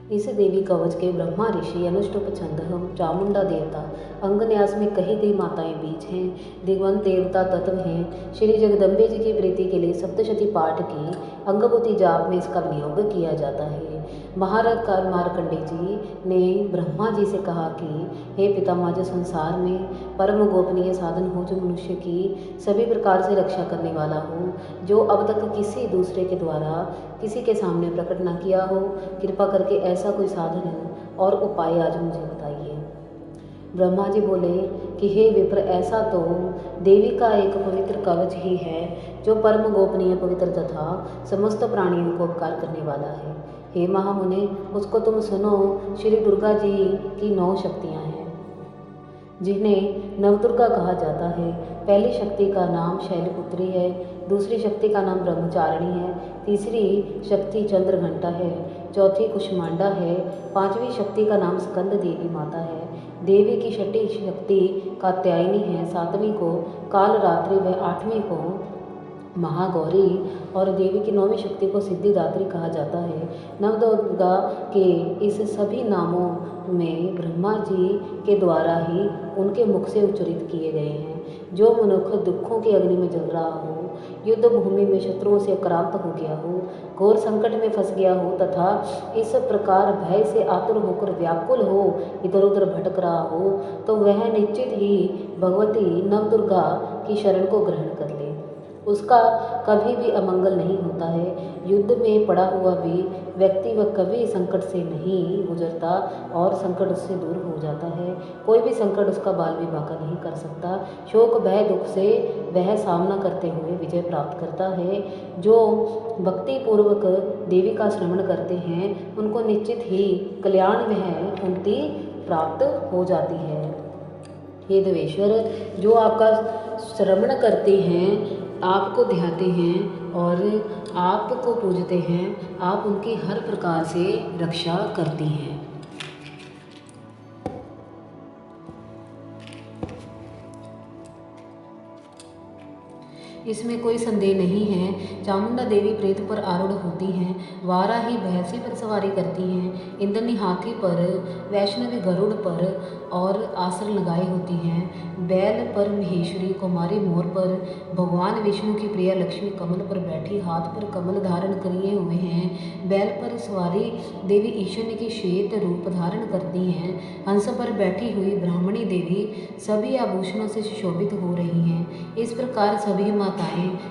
इस देवी कवच के ब्रह्मा ऋषि अनुष्टुप छंदः चामुंडा देवता अंगन्यास में कही गई माताएं बीज हैं। दिग्वंत देवता तत्व हैं। श्री जगदम्बे जी की प्रीति के लिए सप्तशती पाठ की अंगभूति जाप में इसका विनियोग किया जाता है। महारथकार मार्कंडे जी ने ब्रह्मा जी से कहा कि हे पितामह, जो संसार में परम गोपनीय साधन हो, जो मनुष्य की सभी प्रकार से रक्षा करने वाला हो, जो अब तक किसी दूसरे के द्वारा किसी के सामने प्रकट न किया हो, कृपा करके ऐसा कोई साधन और उपाय आज मुझे बताइए। ब्रह्मा जी बोले कि हे विप्र, ऐसा तो देवी का एक पवित्र कवच ही है जो परम गोपनीय, पवित्र तथा समस्त प्राणियों को उपकार करने वाला है। हे महामुने, उसको तुम सुनो। श्री दुर्गा जी की 9 शक्तियाँ हैं जिन्हें नवदुर्गा कहा जाता है। पहली शक्ति का नाम शैलपुत्री है, दूसरी शक्ति का नाम ब्रह्मचारिणी है, तीसरी शक्ति चंद्रघंटा है, चौथी कुष्मांडा है, पांचवी शक्ति का नाम स्कंद देवी माता है, देवी की छठी शक्ति कात्यायनी है, सातवीं को कालरात्रि व आठवीं को महागौरी और देवी की 9वीं शक्ति को सिद्धिदात्री कहा जाता है। नवदुर्गा के इस सभी नामों में ब्रह्मा जी के द्वारा ही उनके मुख से उच्चरित किए गए हैं। जो मनुष्य दुखों की अग्नि में जल रहा हो, युद्ध भूमि में शत्रुओं से आक्रांत हो गया हो, घोर संकट में फंस गया हो तथा इस प्रकार भय से आतुर होकर व्याकुल हो, इधर उधर भटक रहा हो, तो वह निश्चित ही भगवती नवदुर्गा की शरण को ग्रहण कर ले। उसका कभी भी अमंगल नहीं होता है। युद्ध में पड़ा हुआ भी व्यक्ति व कभी संकट से नहीं गुजरता और संकट उससे दूर हो जाता है। कोई भी संकट उसका बाल भी बांका नहीं कर सकता। शोक भय दुख से वह सामना करते हुए विजय प्राप्त करता है। जो भक्ति पूर्वक देवी का श्रवण करते हैं उनको निश्चित ही कल्याण वह उन्नति प्राप्त हो जाती है। हे देवेश्वर, जो आपका श्रवण करते हैं, आपको ध्याते हैं और आपको पूजते हैं, आप उनकी हर प्रकार से रक्षा करती हैं। इसमें कोई संदेह नहीं है। चामुंडा देवी प्रेत पर आरूढ़ होती हैं, वाराही भैंसी पर सवारी करती हैं, इंद्रनी हाथी पर, वैष्णवी गरुड़ पर और आसन लगाई होती हैं, बैल पर महेश्वरी, कुमारी मोर पर, भगवान विष्णु की प्रिया लक्ष्मी कमल पर बैठी हाथ पर कमल धारण किए हुए हैं, बैल पर सवारी देवी ईशान्य की श्वेत रूप धारण करती हैं, हंस पर बैठी हुई ब्राह्मणी देवी सभी आभूषणों से सुशोभित हो रही हैं। इस प्रकार सभी माताएं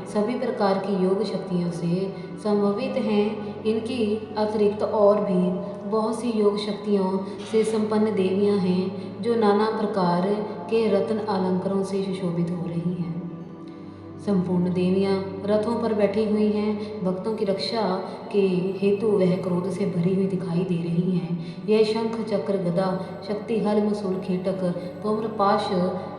सभी प्रकार की योग शक्तियों से संभवित हैं। इनकी अतिरिक्त और भी बहुत सी योग शक्तियों से संपन्न देवियां हैं जो नाना प्रकार के रत्न अलंकारों से सुशोभित हो रही हैं। संपूर्ण देवियां रथों पर बैठी हुई हैं। भक्तों की रक्षा के हेतु वह क्रोध से भरी हुई दिखाई दे रही हैं। यह शंख चक्र गदा शक्ति हल मूसल खेटक तोम्र पाश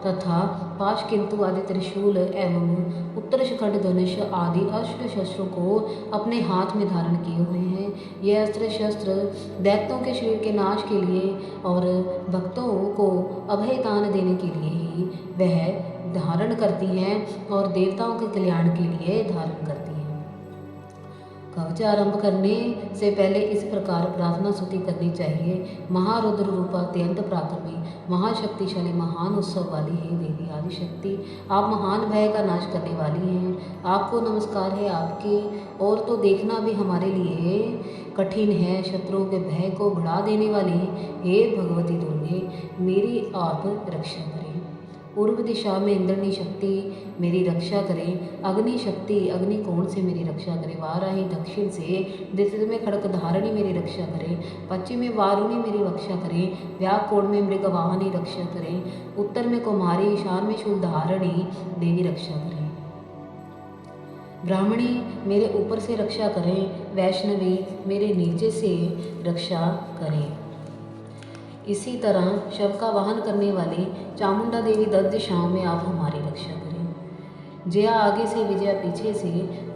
तथा पाश किंतु आदि त्रिशूल एवं उत्तर शिखंड धनुष आदि अस्त्र शस्त्रों को अपने हाथ में धारण किए हुए हैं। यह अस्त्र शस्त्र दैत्यों के शरीर के नाश के लिए और भक्तों को अभयदान देने के लिए ही वह धारण करती हैं और देवताओं के कल्याण के लिए धारण करती हैं। कवच आरंभ करने से पहले इस प्रकार प्रार्थना स्तुति करनी चाहिए। महारुद्र रूपा अत्यंत पराक्रमी महाशक्तिशाली महान उत्सव वाली है देवी आदिशक्ति, आप महान भय का नाश करने वाली हैं। आपको नमस्कार है। आपके और तो देखना भी हमारे लिए कठिन है। शत्रुओं के भय को बढ़ा देने वाली हे भगवती दुर्गे, मेरी आप रक्षा करें। पूर्व दिशा में इंद्रनी शक्ति मेरी रक्षा करें। अग्नि शक्ति अग्निकोण से मेरी रक्षा करें। वाराही दक्षिण से द्वितीय में खड़क धारणी मेरी रक्षा करें। पश्चिम में वारुणी मेरी रक्षा करें। व्याकोण में मृगवाहनी रक्षा करें। उत्तर में कुमारी, ईशान में शूल धारणी देवी रक्षा करें। ब्राह्मणी मेरे ऊपर से रक्षा करें। वैष्णवी मेरे नीचे से रक्षा करें। इसी तरह शव का वाहन करने वाली चामुंडा देवी 10 दिशाओं में आप हमारी रक्षा करें। जया आगे से विजया पीछे से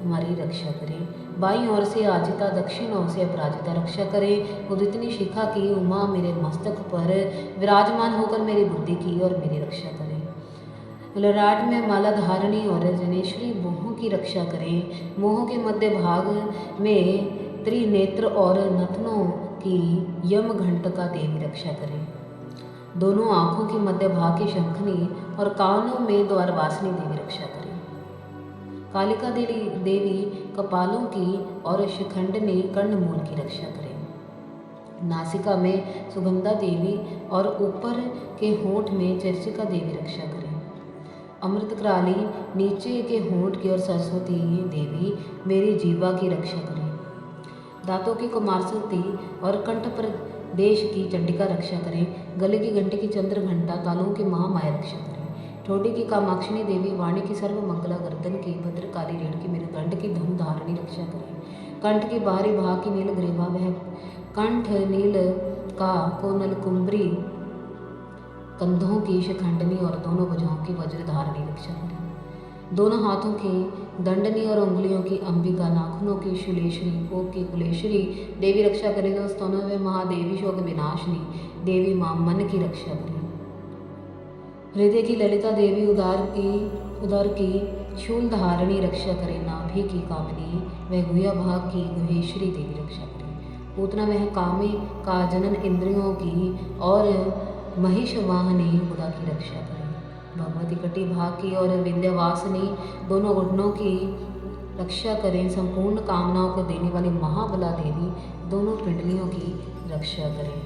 हमारी रक्षा करें। बाईं ओर से आजिता, दक्षिण ओर से अपराजिता रक्षा करें। उदितनी शिखा की उमा मेरे मस्तक पर विराजमान होकर मेरी बुद्धि की और मेरी रक्षा करें। ललाट में माला धारणी और जनेश्वरी मोहों की रक्षा करें। मोहों के मध्य भाग में त्रिनेत्र और नथनों की यम घंटका देवी रक्षा करे। दोनों आँखों की मध्य भाग की शंखनी और कानों में द्वारवासिनी देवी रक्षा करे। कालिका देवी कपालों की और शिखंडनी कर्णमूल की रक्षा करे। नासिका में सुगंधा देवी और ऊपर के होंठ में चर्चिका देवी रक्षा करे। अमृतक्राली नीचे के होंठ की और सरस्वती देवी मेरी जीवा की रक्षा करे। दांतों की कुमारसती और कंठ प्रदेश की चंडिका रक्षा करें। गले की घंटे की चंद्र घंटा तालुओं की महामाया रक्षा करें। ठोडी की कामाक्षिणी देवी वाणी की सर्वमंगला गर्दन की भद्रकाली रीढ़ की मेरुदंड की धन धारणी रक्षा करें। कंठ की बाहरी भाग की नील ग्रीवा वह कंठ नील का कोनल कुंबरी कंधों की शिखंडनी और दोनों भुजाओं की वज्र धारणी रक्षा करें। दोनों हाथों की दंडनी और उंगलियों की अंबिका, नाखूनों की शूलेश्वरी, कोप की कुलेश्वरी देवी रक्षा करें। दोस्तों में महादेवी शोक विनाशनी देवी माँ मन की रक्षा करें। हृदय की ललिता देवी उदर की शूल धारणी रक्षा करें। नाभि की कामिनी वह गुया भाग की गुहेश्वरी देवी रक्षा करें। पूतना वह कामे का जनन इंद्रियों की और महिष वाहनी बुधा की रक्षा करें। भगवती कटी भाग की और विंध्यवासिनी दोनों घुटनों की रक्षा करें। संपूर्ण कामनाओं को देने वाली महाबला देवी दोनों पिंडलियों की रक्षा करें।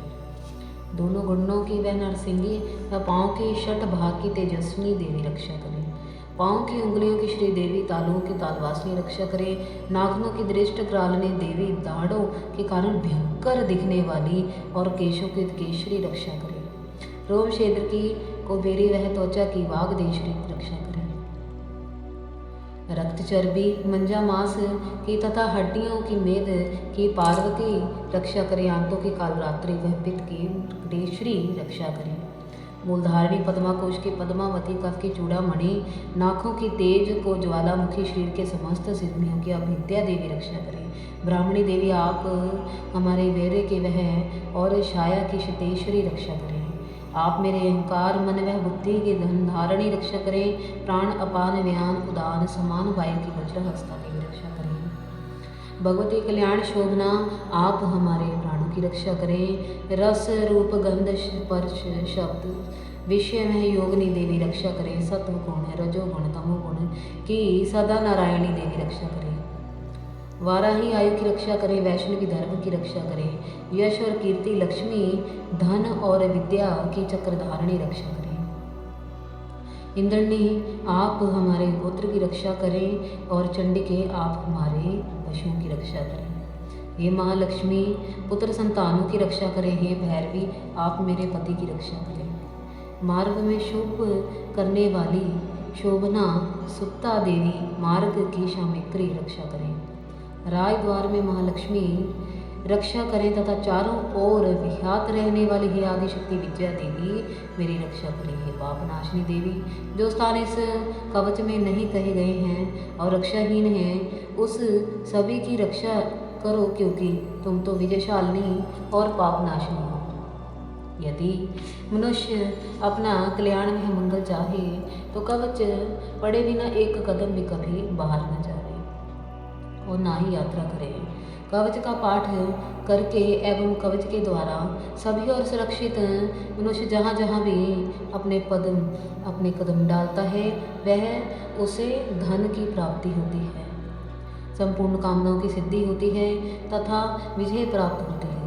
दोनों घुटनों की वह नरसिंगी व पाँव की षट भाग की तेजस्विनी देवी रक्षा करें। पाँव की उंगलियों की श्री देवी तालुओं की तालवासिनी रक्षा करें। नाखूनों की दृष्ट क्रालनी देवी दाढ़ों के कारण भयंकर दिखने वाली और केशों की केशरी रक्षा करें। रोम क्षेत्र की कुबेरी वह त्वचा की वागदेश्वरी रक्षा करें। रक्त चर्बी मंजा मांस की तथा हड्डियों की मेद की पार्वती रक्षा करें। आंतों की कालरात्रि वह पित्त की वेंकटेश्वरी रक्षा करें। मूलधारिणी पद्माकोश की पद्मावती, कफ की चूड़ामणि, नाखों की तेज को ज्वालामुखी, शरीर के समस्त सिद्धियों की अभिद्या देवी रक्षा करें। ब्राह्मणी देवी आप हमारे वैर्य के वह और छाया की शतेश्वरी रक्षा करें। आप मेरे अहंकार मन वह बुद्धि की धन धारणी रक्षा करें। प्राण अपान व्यान उदान समान वायु की वज्रहस्ता की रक्षा करें। भगवती कल्याण शोभना आप हमारे प्राणों की रक्षा करें। रस रूप गंध स्पर्श शब्द विषय में योगिनी देवी रक्षा करें। सत्व गुण रजोगुण तमोगुण की सदा नारायणी देवी रक्षा करें। वाराही आयु की रक्षा करें। वैष्णवी धर्म की रक्षा करें। यश और कीर्ति लक्ष्मी धन और विद्या की चक्रधारणी रक्षा करें। इंद्रनी आप हमारे गोत्र की रक्षा करें और चंडिके आप हमारे पशुओं की रक्षा करें। हे महालक्ष्मी पुत्र संतानों की रक्षा करें। हे भैरवी आप मेरे पति की रक्षा करें। मार्ग में शुभ करने वाली शोभना सुप्ता देवी मार्ग की सामित्री रक्षा करें। राय द्वार में महालक्ष्मी रक्षा करें तथा चारों ओर विख्यात रहने वाली हे आदिशक्ति विद्या देवी मेरी रक्षा करें। हे पापनाशिनी देवी जो स्थान इस कवच में नहीं कहे गए हैं और रक्षाहीन हैं उस सभी की रक्षा करो क्योंकि तुम तो विजयशालिनी और पापनाशिनी हो। यदि मनुष्य अपना कल्याण में मंगल चाहे तो कवच पड़े बिना एक कदम भी कभी बाहर न जाए और ना ही यात्रा करें। कवच का पाठ करके एवं कवच के द्वारा सभी और सुरक्षित मनुष्य जहाँ जहाँ भी अपने कदम डालता है वह उसे धन की प्राप्ति होती है, संपूर्ण कामनाओं की सिद्धि होती है तथा विजय प्राप्त होती है।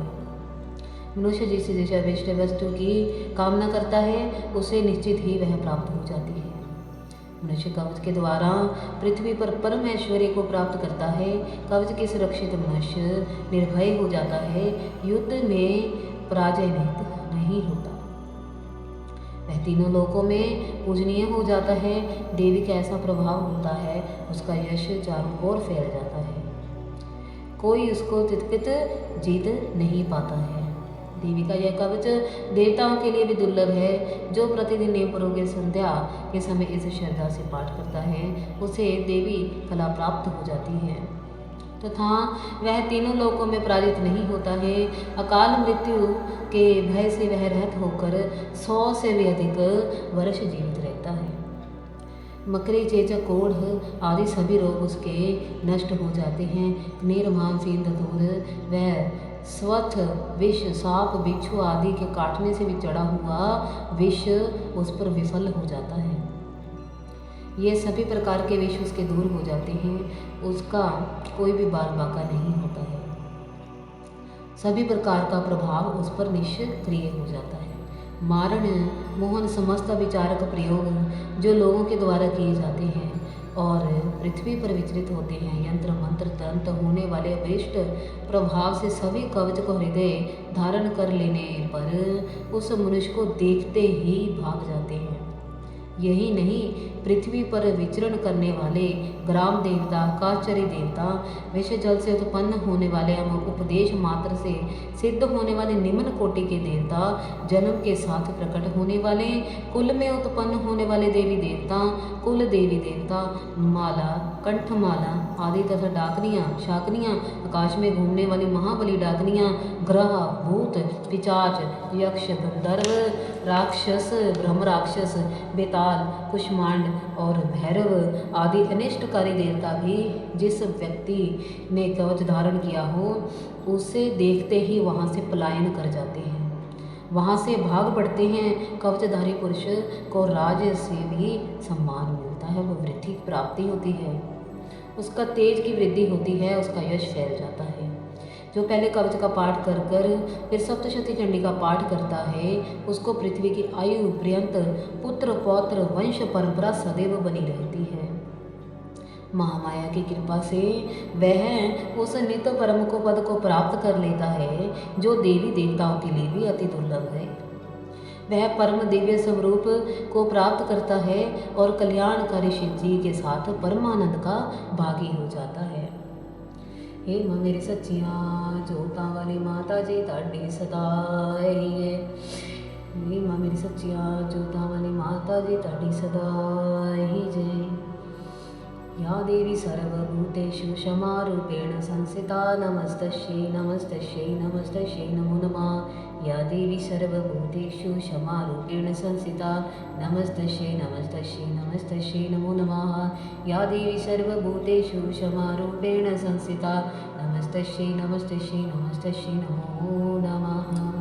मनुष्य जिस दिशा विष्ट वस्तु की कामना करता है उसे निश्चित ही वह प्राप्त हो जाती है। मनुष्य कवच के द्वारा पृथ्वी पर परम ऐश्वर्य को प्राप्त करता है। कवच के सुरक्षित मनुष्य निर्भय हो जाता है। युद्ध में पराजय नहीं होता। वह तीनों लोकों में पूजनीय हो जाता है। देवी का ऐसा प्रभाव होता है उसका यश चारों ओर फैल जाता है। कोई उसको तितकित जीत नहीं पाता है। देवी का यह कवच देवताओं के लिए भी दुर्लभ है। जो प्रतिदिन नियमपूर्वक संध्या के समय इस श्रद्धा से पाठ करता है उसे देवी कला प्राप्त हो जाती है तथा वह तीनों लोकों में पराजित नहीं होता है। अकाल मृत्यु के भय से वह रहित होकर 100 से भी अधिक वर्ष जीवित रहता है। मकरी चेचक कोढ़ आदि सभी रोग उसके नष्ट हो जाते हैं। नीर मानसीन धतूर वह स्वथ विष, साप बिच्छू आदि के काटने से भी चढ़ा हुआ विष उस पर विफल हो जाता है। ये सभी प्रकार के विष उसके दूर हो जाते हैं, उसका कोई भी बाल बाका नहीं होता है। सभी प्रकार का प्रभाव उस पर निष्क्रिय हो जाता है। मारण, मोहन समस्त विचारक प्रयोग जो लोगों के द्वारा किए जाते हैं और पृथ्वी पर विचलित होते हैं, यंत्र मंत्र तंत्र होने वाले अभिष्ट प्रभाव से सभी कवच को हृदय धारण कर लेने पर उस मनुष्य को देखते ही भाग जाते हैं। यही नहीं, पृथ्वी पर विचरण करने वाले ग्राम देवता, काचरी देवता, विष जल से उत्पन्न होने वाले उपदेश मात्र से सिद्ध होने वाले निम्न कोटि के देवता, जन्म के साथ प्रकट होने वाले, कुल में उत्पन्न होने वाले देवी देवता, कुल देवी देवता, माला, कंठमाला आदि तथा डाकनियाँ, शाकनियाँ, आकाश में घूमने वाली महाबली डाकनियाँ, ग्रह, भूत, पिचाच, यक्ष, गंधर्व, राक्षस, ब्रह्म राक्षस, बेताल, कुष्मांड और भैरव आदि अनिष्टकारी देवता भी जिस व्यक्ति ने कवच धारण किया हो उसे देखते ही वहाँ से पलायन कर जाते हैं, वहाँ से भाग पड़ते हैं। कवचधारी पुरुष को राज से भी सम्मान मिलता है, वो वृद्धि की प्राप्ति होती है, उसका तेज की वृद्धि होती है, उसका यश फैल जाता है। जो पहले कवच का पाठ कर कर फिर सप्तशती चंडी का पाठ करता है, उसको पृथ्वी की आयु पर्यंत पुत्र पौत्र वंश परंपरा सदैव बनी रहती है। महामाया की कृपा से वह उस नित्य परम को पद को प्राप्त कर लेता है जो देवी देवताओं के लिए भी अति दुर्लभ है। वह परम दिव्य स्वरूप को प्राप्त करता है और कल्याणकारी शिव जी के साथ परमानंद का भागी हो जाता है। हे माँ मेरी सच्चियाँ जोतां वाली माता जी ताड़ी सदा ही है। हे माँ मेरी सच्चियाँ जोतां वाली माता जी ताड़ी सदा ही जय। या देवी सर्वभूतेषु क्षमारूपेण संस्थिता नमस्तस्यै नमस्तस्यै नमस्तस्यै नमो नमः। या देवी सर्वभूतेषु क्षमारूपेण संस्थिता नमस्तस्यै नमस्तस्यै नमस्तस्यै नमो नमः। या देवी सर्वभूतेषु क्षमारूपेण संस्थिता नमस्तस्यै नमस्तस्यै नमस्तस्यै नमो नमः।